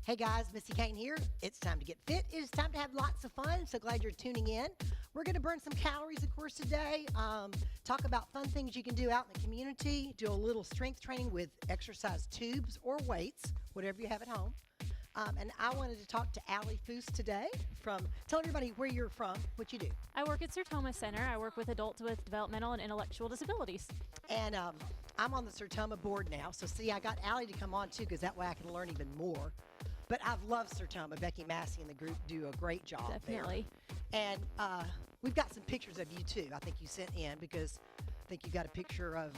Hey guys, Missy Kane here. It's time to get fit. It is time to have lots of fun. So glad you're tuning in. We're going to burn some calories, of course, today. Talk about fun things you can do out in the community. Do a little strength training with exercise tubes or weights, whatever you have at home. And I wanted to talk to Allie Fust today tell everybody where you're from, what you do. I work at Sertoma Center. I work with adults with developmental and intellectual disabilities. And I'm on the Sertoma board now. So see, I got Allie to come on too, because that way I can learn even more. But I've loved Sertoma. Becky Massey and the group do a great job. Definitely. There. And we've got some pictures of you too. I think you sent in because I think you got a picture of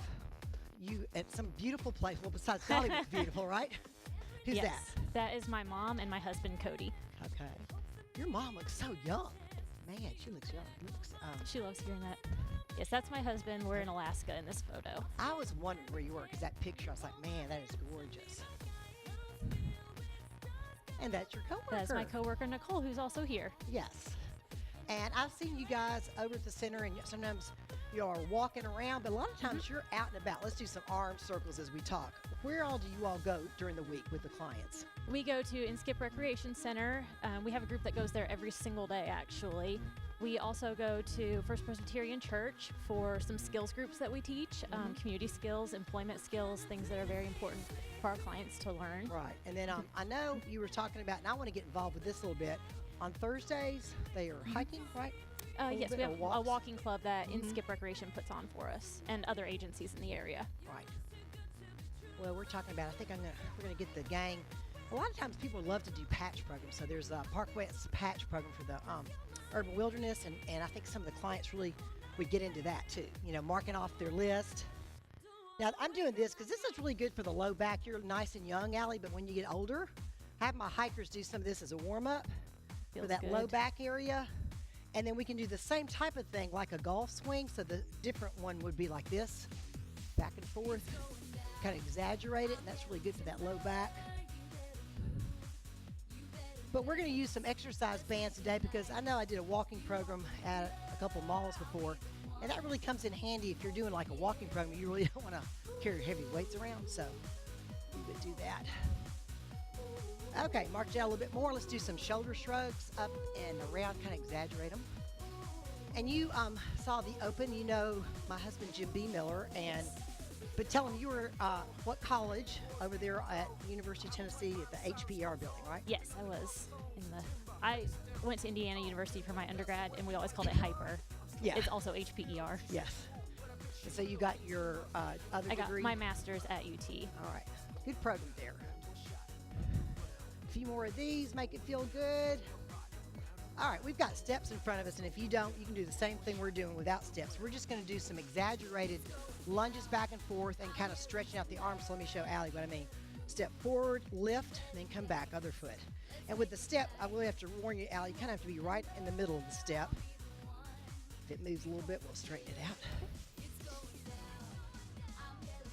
you at some beautiful place. Well, besides Hollywood, beautiful, right? Who's yes, that? That is my mom and my husband, Cody. Okay. Your mom looks so young. Man, she looks young. She loves hearing that. Yes, that's my husband. We're in Alaska in this photo. I was wondering where you were because that picture, I was like, man, that is gorgeous. And that's your coworker. That's my coworker, Nicole, who's also here. Yes. And I've seen you guys over at the center, and sometimes you are walking around, but a lot of times you're out and about. Let's do some arm circles as we talk. Where all do you all go during the week with the clients? We go to Inskip Recreation Center. We have a group that goes there every single day, actually. We also go to First Presbyterian Church for some skills groups that we teach, community skills, employment skills, things that are very important for our clients to learn. Right. And then I know you were talking about, and I want to get involved with this a little bit, on Thursdays they are hiking, right? Yes, we have a walking club that Inskip Recreation puts on for us and other agencies in the area. Right. Well, we're talking about, I think we're going to get the gang. A lot of times people love to do patch programs. So there's a Park West patch program for the urban wilderness, and I think some of the clients really would get into that too, marking off their list. Now, I'm doing this because this is really good for the low back. You're nice and young, Allie, but when you get older, I have my hikers do some of this as a warm-up for that low back area. And then we can do the same type of thing like a golf swing. So the different one would be like this, back and forth, kind of exaggerate it, and that's really good for that low back. But we're going to use some exercise bands today because I know I did a walking program at a couple malls before, and that really comes in handy if you're doing like a walking program. You really don't want to carry heavy weights around, so we would do that. Okay, march it out a little bit more. Let's do some shoulder shrugs up and around, kind of exaggerate them. And you saw the open, my husband Jim B. Miller, but tell him you were what college over there at University of Tennessee at the HPER building, right? Yes, I was I went to Indiana University for my undergrad, and we always called it Hyper. Yeah. It's also HPER. Yes. And so you got your other degree? I got my master's at UT. All right. Good program there. A few more of these, make it feel good. All right, we've got steps in front of us, and if you don't, you can do the same thing we're doing without steps. We're just going to do some exaggerated lunges back and forth and kind of stretching out the arms. So let me show Allie what I mean. Step forward, lift, then come back, other foot. And with the step, I really have to warn you, Allie, you kind of have to be right in the middle of the step. If it moves a little bit, we'll straighten it out.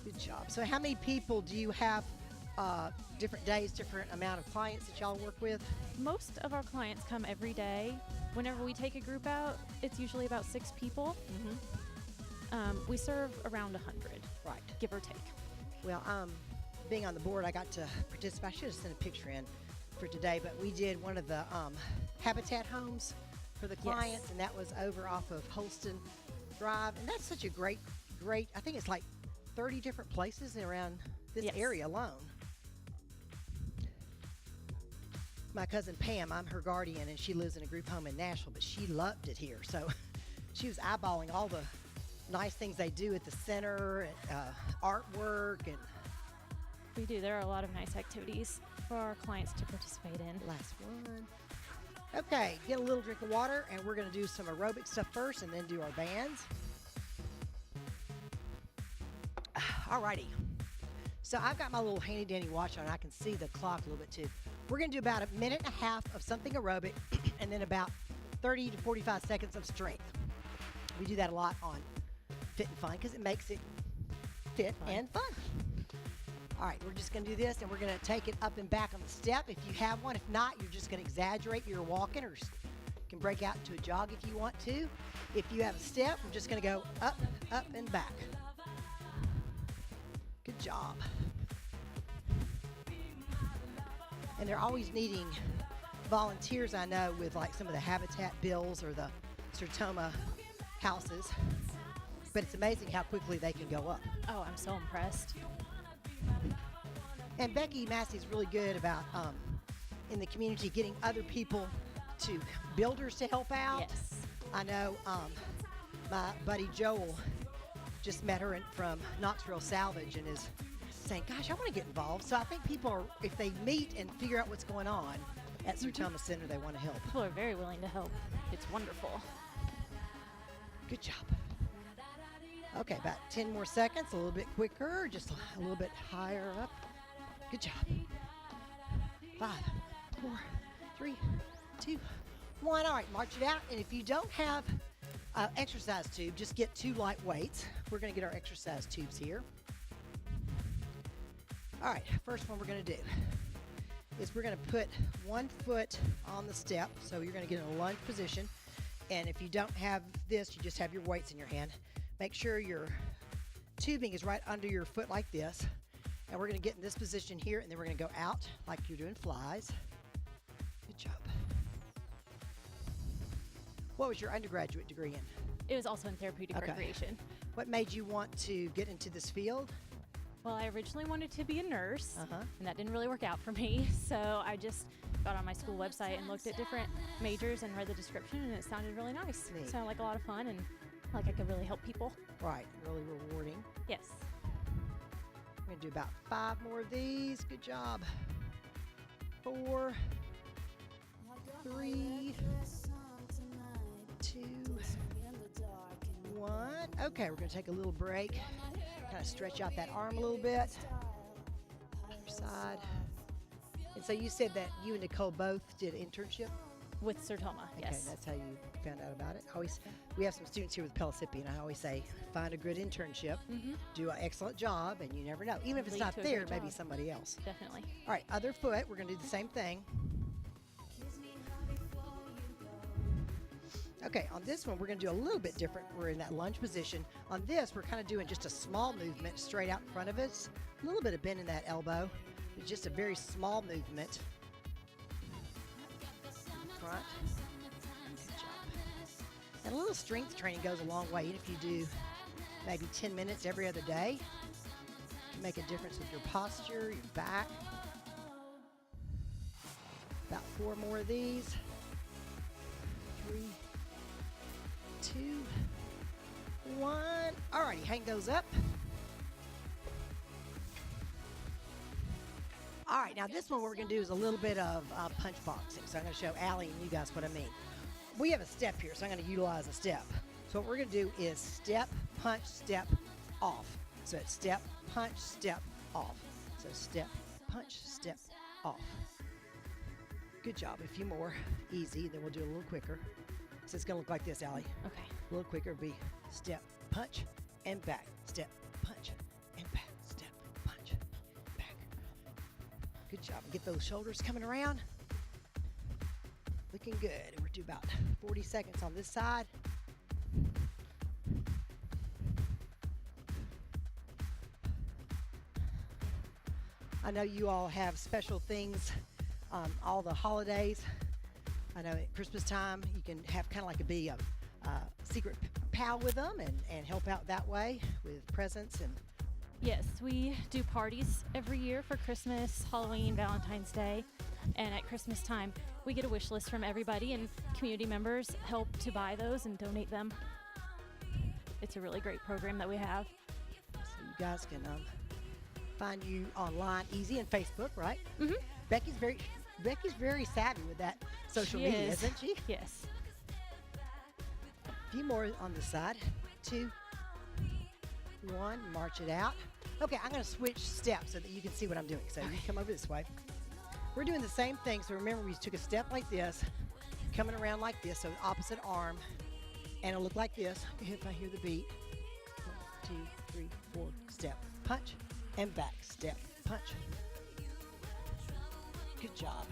Good job. So how many people do you have different days, different amount of clients that y'all work with? Most of our clients come every day. Whenever we take a group out, it's usually about 6 people. We serve around 100, right, give or take. Well, being on the board, I got to participate. I should have sent a picture in for today, but we did one of the Habitat homes for the clients, and that was over off of Holston Drive. And that's such a great, I think it's like 30 different places around this area alone. My cousin Pam, I'm her guardian, and she lives in a group home in Nashville, but she loved it here. So she was eyeballing all the nice things they do at the center, and artwork. And we do. There are a lot of nice activities for our clients to participate in. Last one. Okay, get a little drink of water, and we're going to do some aerobic stuff first and then do our bands. Alrighty. So I've got my little handy dandy watch on. I can see the clock a little bit too. We're going to do about a minute and a half of something aerobic and then about 30 to 45 seconds of strength. We do that a lot on Fit and Fun because it makes it fit and fun. All right, we're just going to do this, and we're going to take it up and back on the step if you have one. If not, you're just going to exaggerate your walking, or you can break out into a jog if you want to. If you have a step, we're just going to go up, up, and back. Good job. And they're always needing volunteers, I know, with like some of the Habitat bills or the Sertoma houses. But it's amazing how quickly they can go up. Oh, I'm so impressed. And Becky Massey's really good about in the community getting other people to builders to help out. Yes. I know my buddy Joel just met her from Knoxville Salvage and is saying, gosh, I want to get involved. So I think people are, if they meet and figure out what's going on at Sertoma Center, they want to help. People are very willing to help. It's wonderful. Good job. Okay, about 10 more seconds, a little bit quicker, just a little bit higher up. Good job. 5, 4, 3, 2, 1. All right, march it out. And if you don't have an exercise tube, just get 2 light weights. We're going to get our exercise tubes here. All right, first one we're going to do is we're going to put 1 foot on the step. So you're going to get in a lunge position. And if you don't have this, you just have your weights in your hand. Make sure your tubing is right under your foot like this. And we're going to get in this position here, and then we're going to go out like you're doing flies. Good job. What was your undergraduate degree in? It was also in therapeutic recreation. What made you want to get into this field? Well, I originally wanted to be a nurse, and that didn't really work out for me. So I just got on my school website and looked at different majors and read the description, and it sounded really nice. Neat. It sounded like a lot of fun, and like I could really help people. Right, really rewarding. Yes. I'm going to do about 5 more of these. Good job. 4, 3, 2, 1. Okay, we're going to take a little break. Kind of stretch out that arm a little bit. Other side. And so you said that you and Nicole both did an internship? With Sertoma, Okay, yes. that's how you found out about it. We have some students here with Pellissippi, and I always say, find a good internship, do an excellent job, and you never know. Even if it's Lead not to a there, great maybe job. somebody else. Definitely. All right, other foot, we're going to do the same thing. Okay, on this one, we're going to do a little bit different. We're in that lunge position. On this, we're kind of doing just a small movement straight out in front of us. A little bit of bend in that elbow. It's just a very small movement. Front. Good job. And a little strength training goes a long way. Even if you do maybe 10 minutes every other day, it can make a difference with your posture, your back. About 4 more of these. 3, 2, 1. Alrighty, hang those up. All right, now this one what we're going to do is a little bit of punch boxing. So I'm going to show Allie and you guys what I mean. We have a step here, so I'm going to utilize a step. So what we're going to do is step, punch, step, off. So it's step, punch, step, off. So step, punch, step, off. Good job. A few more. Easy. Then we'll do it a little quicker. So it's going to look like this, Allie. Okay. A little quicker would be step, punch, and back. Step, punch, and back. Step, punch, back. Good job. Get those shoulders coming around. Looking good. And we're due about 40 seconds on this side. I know you all have special things all the holidays. I know at Christmas time you can have kind of like be a secret pal with them and help out that way with presents and. Yes, we do parties every year for Christmas, Halloween, Valentine's Day, and at Christmas time we get a wish list from everybody, and community members help to buy those and donate them. It's a really great program that we have. So you guys can find you online easy and Facebook, right? Mm-hmm. Becky's very savvy with that social She media, is. isn't she? Yes. A few more on the side. 2, 1, march it out. Okay, I'm going to switch steps so that you can see what I'm doing. So you come over this way. We're doing the same thing. So remember, we took a step like this, coming around like this, so opposite arm, and it'll look like this. If I hear the beat. 1, 2, 3, 4, step, punch, and back, step, punch. Good job.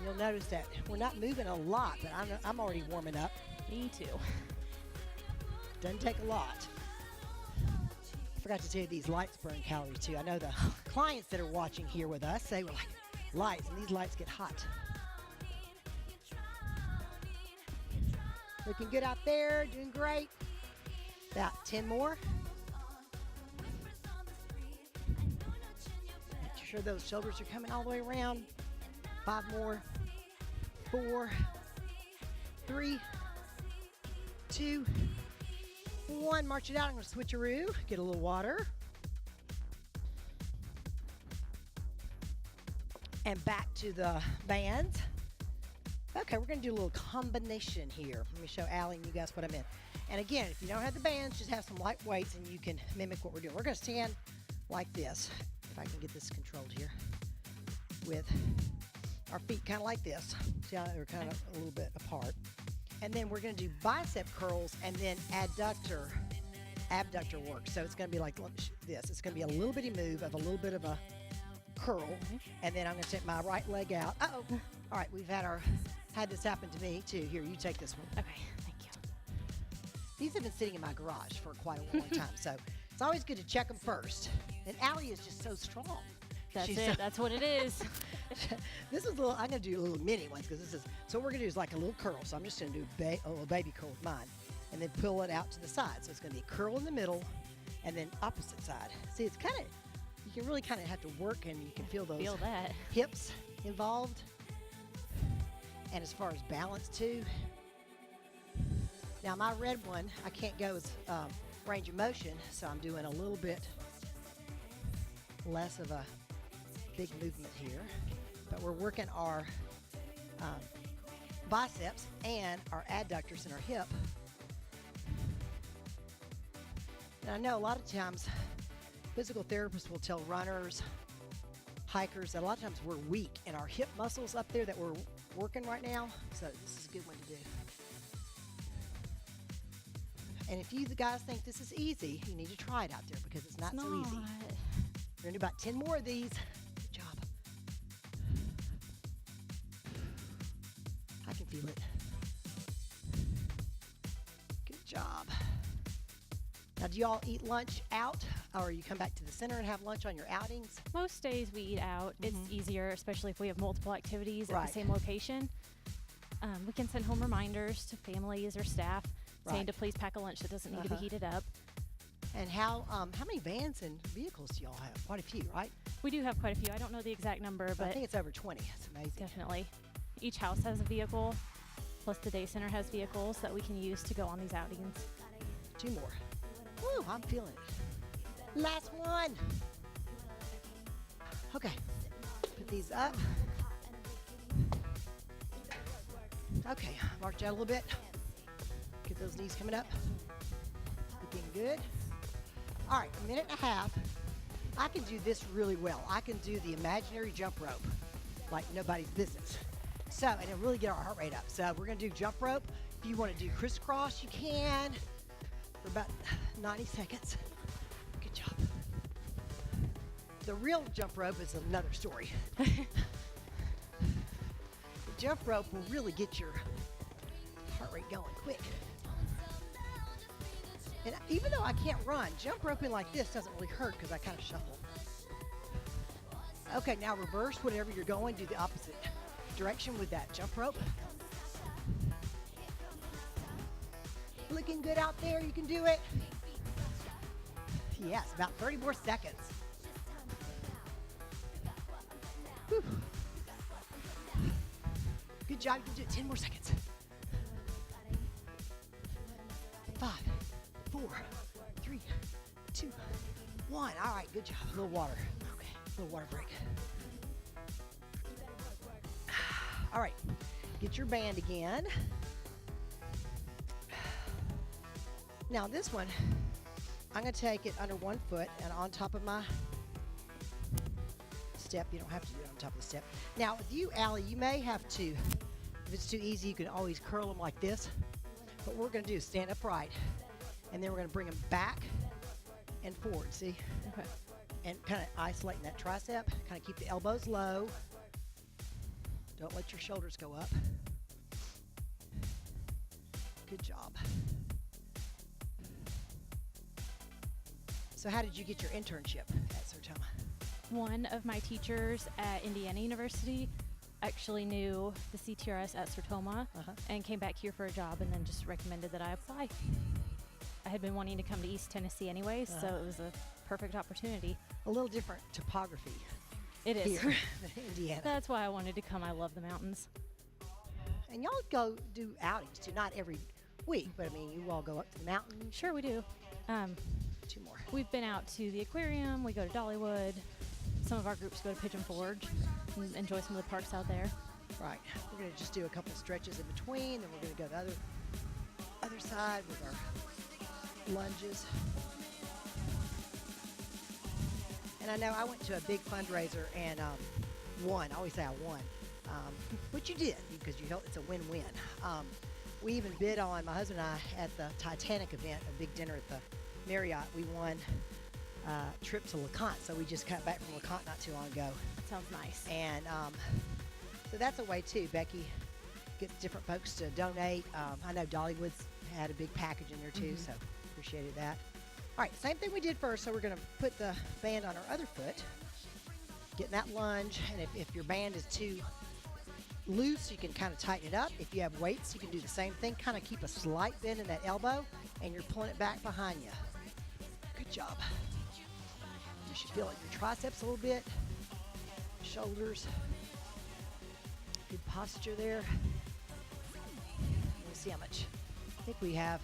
You'll notice that we're not moving a lot, but I'm already warming up. Me too. Doesn't take a lot. forgot to tell you these lights burn calories too. I know the clients that are watching here with us, they were like, lights, and these lights get hot. Looking good out there, doing great. About 10 more. Make sure those shoulders are coming all the way around. 5 more. 4, 3, 2, 1. March it out. I'm going to switcheroo. Get a little water. And back to the bands. Okay, we're going to do a little combination here. Let me show Allie and you guys what I meant. And again, if you don't have the bands, just have some light weights and you can mimic what we're doing. We're going to stand like this, if I can get this controlled here, with our feet kind of like this. See how they're kind of a little bit apart. And then we're going to do bicep curls and then abductor work. So it's going to be like this. It's going to be a little bitty move of a little bit of a curl. And then I'm going to take my right leg out. Uh-oh. All right, we've had this happen to me too. Here, you take this one. Okay, thank you. These have been sitting in my garage for quite a long time, so it's always good to check them first. And Allie is just so strong. That's what it is. This is a little, I'm going to do a little mini ones because this is, so what we're going to do is like a little curl. So I'm just going to do a little baby curl with mine and then pull it out to the side. So it's going to be a curl in the middle and then opposite side. See, it's kind of, you can really kind of have to work and you can feel those hips involved. And as far as balance too. Now my red one, I can't go as range of motion, so I'm doing a little bit less of a big movement here. But we're working our biceps and our adductors in our hip. And I know a lot of times physical therapists will tell runners, hikers, that a lot of times we're weak in our hip muscles up there that we're working right now. So this is a good one to do. And if you guys think this is easy, you need to try it out there because it's not so easy. We're gonna do about 10 more of these. Good job. I can feel it. Good job. Now, do y'all eat lunch out, or you come back to the center and have lunch on your outings? Most days we eat out. It's easier, especially if we have multiple activities at the same location. We can send home reminders to families or staff saying to please pack a lunch that doesn't need to be heated up. And how many vans and vehicles do y'all have? Quite a few, right? We do have quite a few. I don't know the exact number, but I think it's over 20. It's amazing. Definitely. Each house has a vehicle, plus the day center has vehicles that we can use to go on these outings. 2 more. Woo, I'm feeling it. Last one. Okay, put these up. Okay, march out a little bit. Get those knees coming up. Looking good. All right, a minute and a half. I can do this really well. I can do the imaginary jump rope like nobody's business. So, and it'll really get our heart rate up. So we're gonna do jump rope. If you wanna do crisscross, you can. For about 90 seconds. Good job. The real jump rope is another story. The jump rope will really get your heart rate going quick. And even though I can't run, jump roping like this doesn't really hurt because I kind of shuffle. Okay, now reverse whatever you're going, do the opposite direction with that jump rope. Looking good out there, you can do it. Yes, about 30 more seconds. Whew. Good job, you can do it 10 more seconds. 5, 4, 3, 2, 1. All right, good job. A little water. Okay, a little water break. All right, get your band again. Now this one, I'm gonna take it under one foot and on top of my step. You don't have to do it on top of the step. Now with you, Allie, you may have to, if it's too easy, you can always curl them like this. But what we're gonna do is stand upright and then we're gonna bring them back and forward, see? Okay. And kind of isolating that tricep, kind of keep the elbows low. Don't let your shoulders go up. Good job. So how did you get your internship at Sertoma? One of my teachers at Indiana University actually knew the CTRS at Sertoma and came back here for a job and then just recommended that I apply. I had been wanting to come to East Tennessee anyways, so it was a perfect opportunity. A little different topography It is. here in Indiana. That's why I wanted to come. I love the mountains. And y'all go do outings too, not every week, but I mean, you all go up to the mountain. Sure, we do. 2 more. We've been out to the aquarium. We go to Dollywood. Some of our groups go to Pigeon Forge and enjoy some of the parks out there. Right. We're going to just do a couple stretches in between, then we're going to go to the other side with our lunges. And I know I went to a big fundraiser and won. I always say I won, which you did because you helped. It's a win-win. We even bid on, my husband and I, at the Titanic event, a big dinner at the Marriott. We won a trip to LeConte. So we just got back from LeConte not too long ago. That sounds nice. And so that's a way too. Becky gets different folks to donate. I know Dollywood's had a big package in there too, so appreciated that. All right, same thing we did first. So we're going to put the band on our other foot, get in that lunge, and if your band is too loose, you can kind of tighten it up. If you have weights, you can do the same thing. Kind of keep a slight bend in that elbow, and you're pulling it back behind you. Good job. You should feel it in your triceps a little bit, shoulders. Good posture there. Let's see how much. I think we have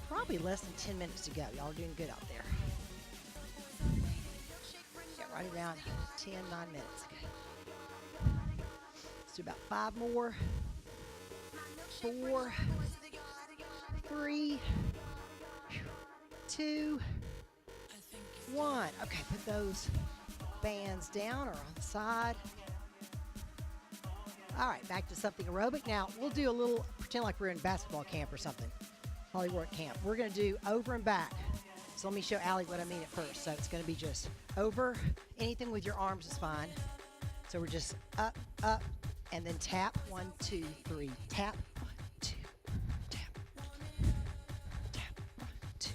probably less than 10 minutes to go. Y'all are doing good out there. Yeah, right around 10, 9 minutes. Okay. Let's do about 5 more. 4, 3, 2, 1. Okay, put those bands down or on the side. All right, back to something aerobic. Now, we'll do a little, pretend like we're in basketball camp or something. Hollywood camp. We're going to do over and back. So let me show Allie what I mean at first. So it's going to be just over. Anything with your arms is fine. So we're just up, up, and then tap. 1, 2, 3. Tap. 1, 2. Tap. Tap. 1, 2.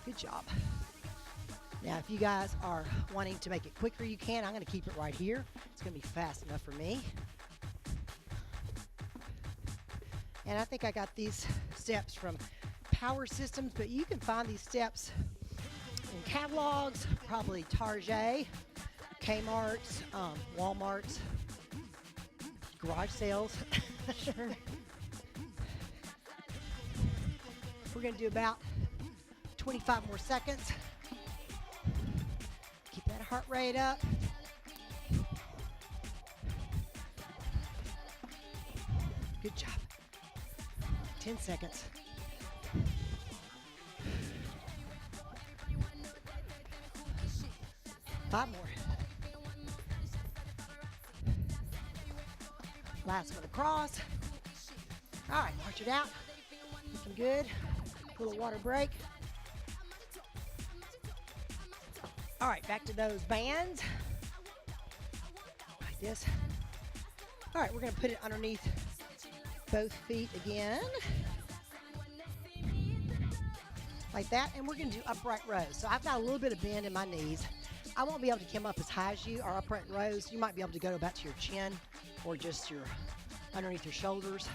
Good job. Now, if you guys are wanting to make it quicker, you can. I'm going to keep it right here. It's going to be fast enough for me. And I think I got these steps from Power Systems, but you can find these steps in catalogs, probably Target, Kmart's, Walmart's, garage sales. Sure. We're going to do about 25 more seconds. Keep that heart rate up. Good job. 10 seconds. Five more. Last one across. All right, march it out. Looking good. Little water break. All right, back to those bands. Like this. All right, we're going to put it underneath both feet again. Like that, and we're going to do upright rows. So I've got a little bit of bend in my knees. I won't be able to come up as high as you. Our upright rows, you might be able to go about to your chin or just your underneath your shoulders.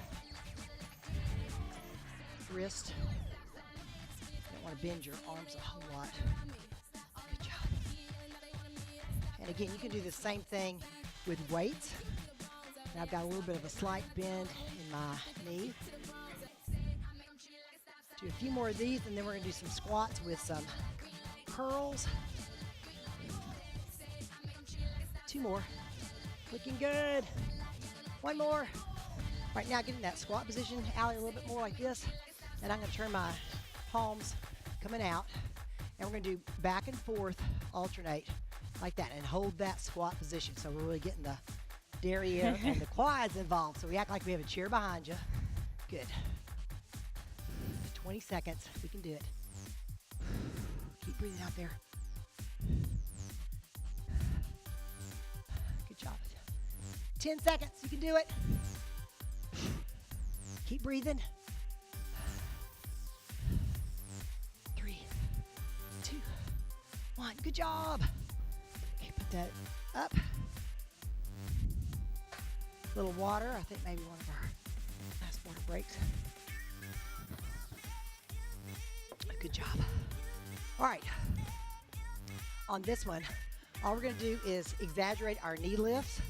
Wrist. You don't want to bend your arms a whole lot. Good job. And again, you can do the same thing with weights. And I've got a little bit of a slight bend in my knee. Do a few more of these, and then we're going to do some squats with some curls. 2 more. Looking good. 1 more. Right now, get in that squat position. Allie, a little bit more like this. And I'm going to turn my palms coming out. And we're going to do back and forth, alternate like that, and hold that squat position. So we're really getting the derriere and the quads involved. So we act like we have a chair behind you. Good. 20 seconds. We can do it. Keep breathing out there. Good job. 10 seconds. You can do it. Keep breathing. 3, 2, One. Good job. Okay, put that up. A little water. I think maybe one of our last water breaks. Good job. All right. On this one, all we're going to do is exaggerate our knee lifts.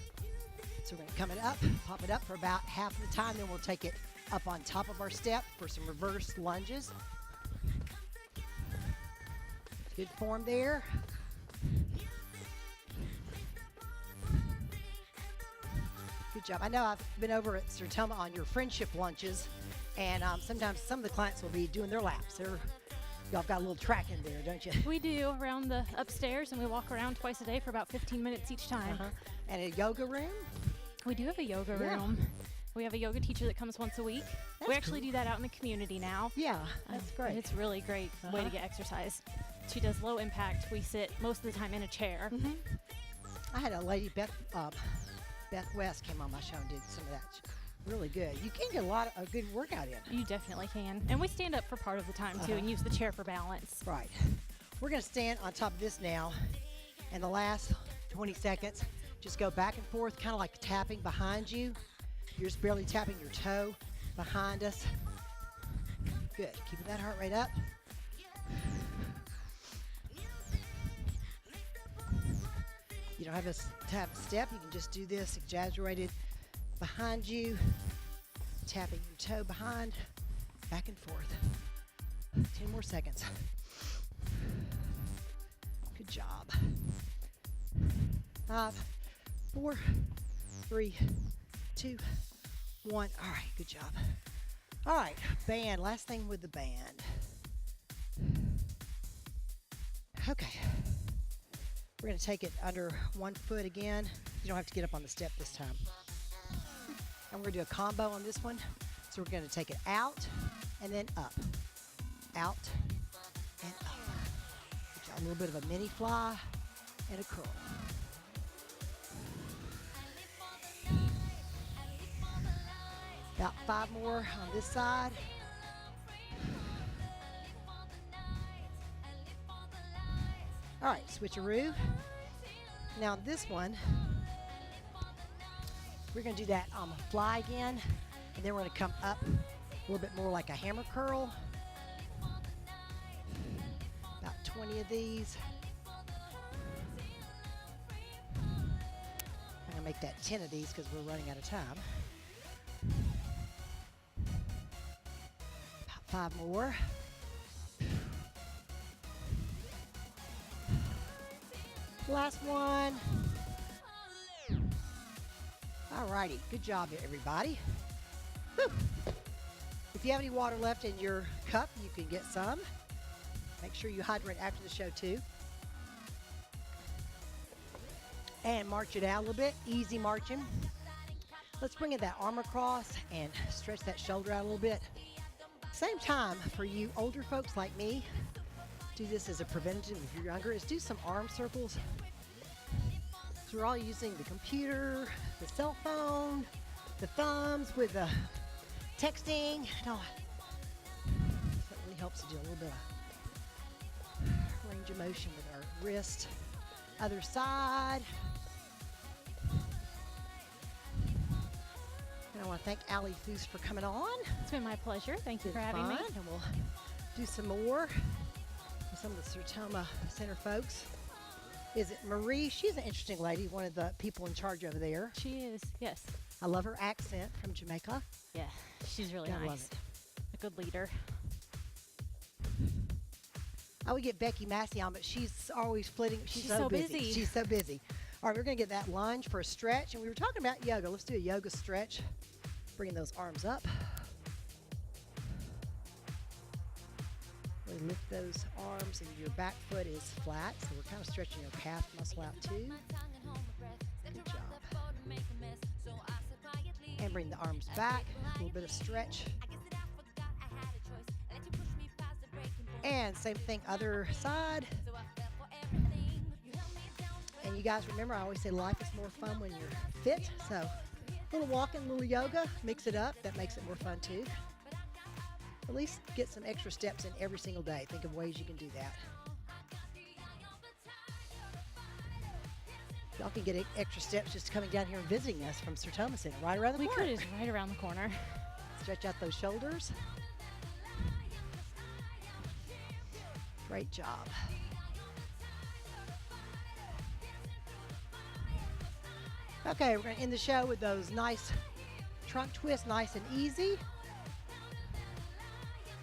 So we're going to come it up, pop it up for about half of the time, then we'll take it up on top of our step for some reverse lunges. Good form there. Good job. I know I've been over at Sertoma on your friendship lunches, and sometimes some of the clients will be doing their laps. Y'all got a little track in there, don't you? We do around the upstairs, and we walk around twice a day for about 15 minutes each time. And a yoga room? We do have a yoga room. We have a yoga teacher that comes once a week. We actually do that out in the community now. Yeah, that's great. It's really great way to get exercise. She does low impact. We sit most of the time in a chair. I had a lady, Beth West, came on my show and did some of that. Really good. You can get a lot of a good workout in. You definitely can. And we stand up for part of the time, too, and use the chair for balance. Right. We're going to stand on top of this now, and the last 20 seconds, just go back and forth, kind of like tapping behind you. You're just barely tapping your toe behind us. Good. Keeping that heart rate up. You don't have to have a step. You can just do this exaggerated behind you, tapping your toe behind, back and forth. 10 more seconds. Good job. 5, 4, 3, 2, 1. All right, good job. All right, band. Last thing with the band. Okay. We're going to take it under one foot again. You don't have to get up on the step this time. And we're going to do a combo on this one. So we're going to take it out and then up. Out and up. A little bit of a mini fly and a curl. About 5 more on this side. All right, switcheroo. Now this one, we're going to do that fly again, and then we're going to come up a little bit more like a hammer curl. About 20 of these. I'm going to make that 10 of these because we're running out of time. About 5 more. Last one. All righty, good job everybody. Whew. If you have any water left in your cup, you can get some. Make sure you hydrate after the show too. And march it out a little bit, easy marching. Let's bring that arm across and stretch that shoulder out a little bit. Same time for you older folks like me, do this as a preventative if you're younger, is do some arm circles. So we're all using the computer, the cell phone, the thumbs with the texting and all. So it really helps to do a little bit of range of motion with our wrist. Other side. And I want to thank Allie Fust for coming on. It's been my pleasure. Thank you for having me. And we'll do some more with some of the Sertoma Center folks. Is it Marie? She's an interesting lady, one of the people in charge over there. She is, yes. I love her accent from Jamaica. Yeah, she's really Gotta nice. love it. A good leader. I would get Becky Massey on, but she's always flitting. She's so busy. She's so busy. All right, we're going to get that lunge for a stretch. And we were talking about yoga. Let's do a yoga stretch. Bringing those arms up. Really lift those arms, and your back foot is flat. So we're kind of stretching your calf muscle out too. Good job. And bring the arms back. A little bit of stretch. And same thing, other side. And you guys remember, I always say life is more fun when you're fit. So a little walking, a little yoga, mix it up. That makes it more fun too. At least get some extra steps in every single day. Think of ways you can do that. Y'all can get extra steps just coming down here and visiting us from Sertoma Center, right around the We corner. could, it's right around the corner. Stretch out those shoulders. Great job. Okay, we're going to end the show with those nice trunk twists, nice and easy.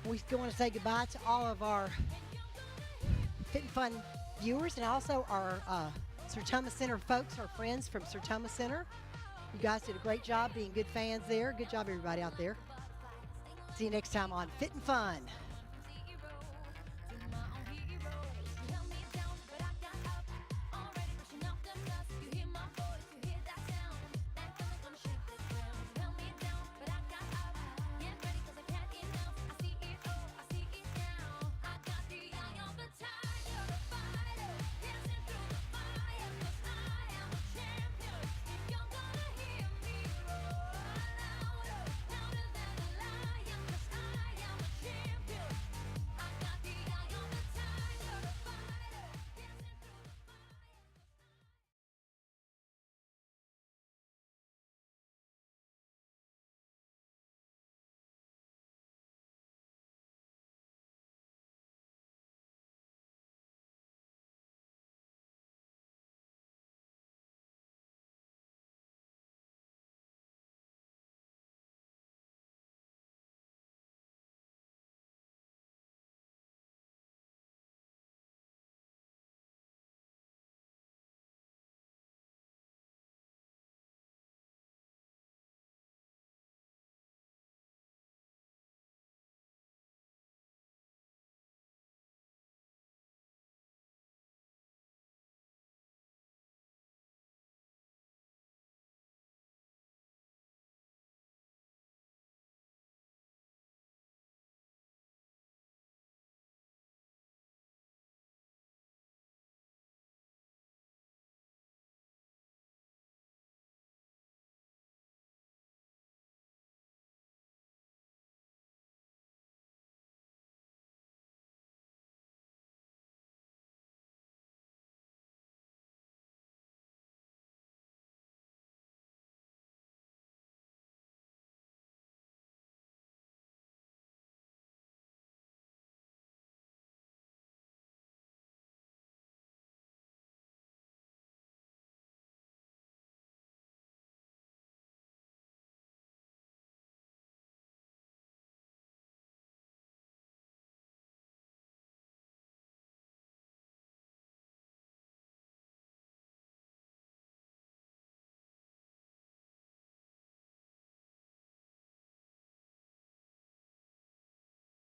We want to say goodbye to all of our Fit and Fun viewers and also our Sertoma Center folks, our friends from Sertoma Center. You guys did a great job being good fans there. Good job, everybody out there. See you next time on Fit and Fun.